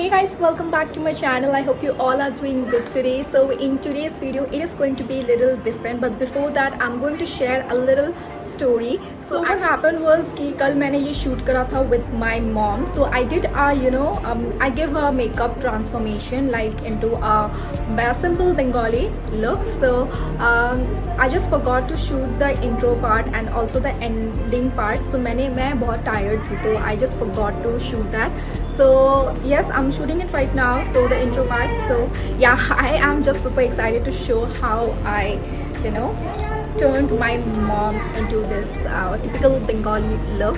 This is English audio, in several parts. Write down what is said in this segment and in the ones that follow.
Hey guys, welcome back to my channel. I hope you all are doing good today. So in today's video it is going to be a little different, but before that I'm going to share a little story. So what happened was कि कल मैंने ये shoot करा था with my mom. So I did I give her makeup transformation like into a simple Bengali look. So I just forgot to shoot the intro part and also the ending part. So मैं बहुत tired थी तो I just forgot to shoot that. So yes, I'm shooting it right now, so the intro part. So yeah, I am just super excited to show how I turned my mom into this typical Bengali look,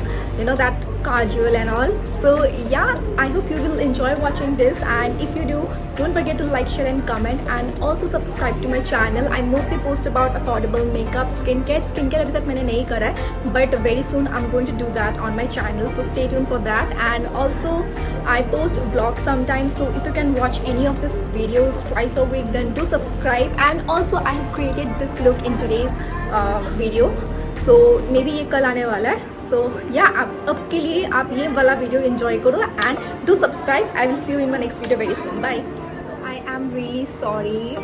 that kajal and all. So yeah, I hope you will enjoy watching this, and if you do, don't forget to like, share and comment, and also subscribe to my channel. I mostly post about affordable makeup, skincare अभी तक मैंने नहीं करा है, but very soon I'm going to do that on my channel, so stay tuned for that. And also I post vlogs sometimes, so if you can watch any of these videos twice a week, then do subscribe. And also I have created this look in today's video, so maybe ये कल आने वाला है. So yeah, अब के लिए आप ये वाला वीडियो enjoy करो and do subscribe. I will see you in my next video very soon. Bye. So I am really sorry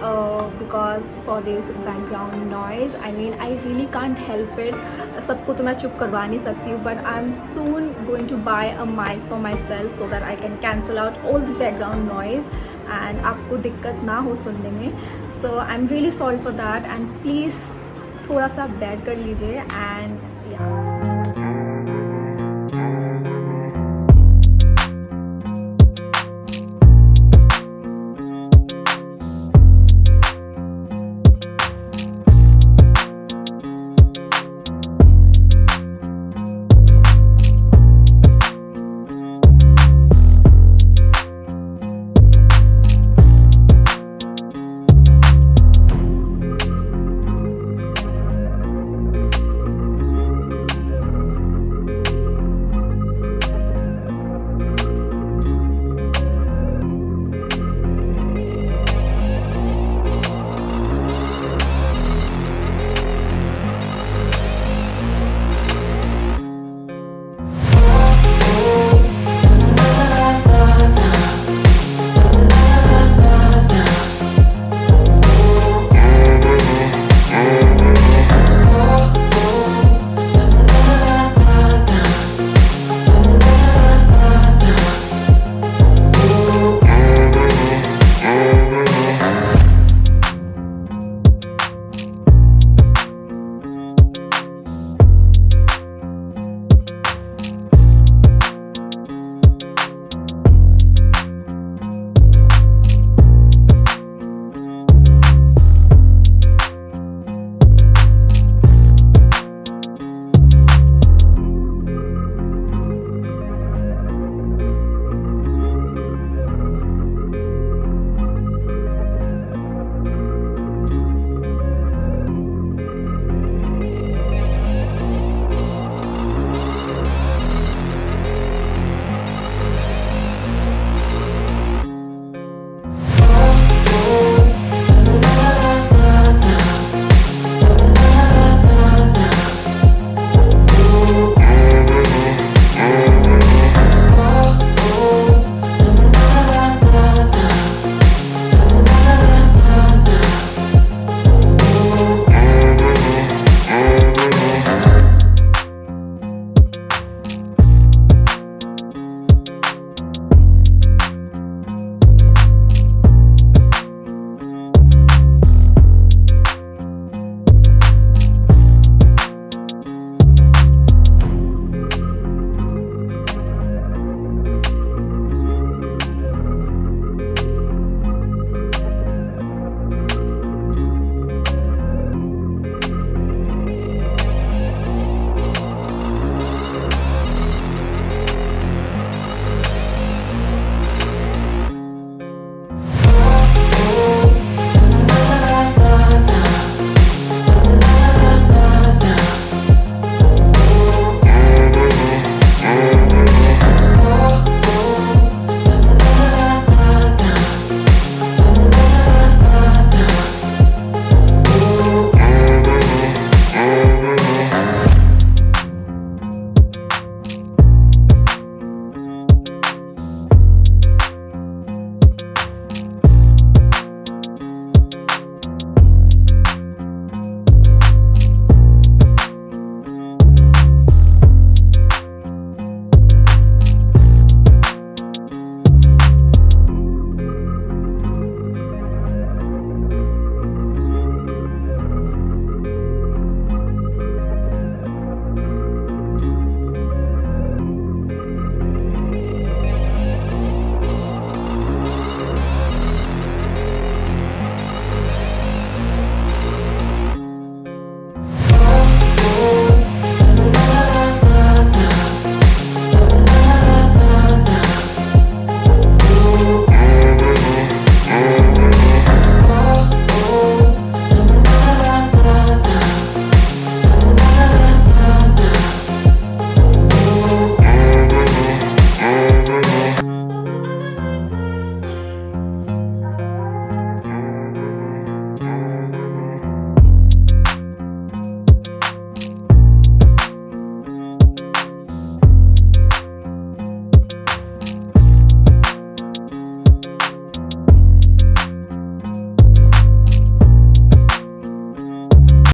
because for this background noise. I mean, I really can't help it. सबको तो मैं चुप करवा नहीं सकती हूँ, but I'm soon going to buy a mic for myself so that I can cancel out all the background noise and आपको दिक्कत ना हो सुनने में. So I'm really sorry for that, and please थोड़ा सा बेयर कर लीजिए. And yeah.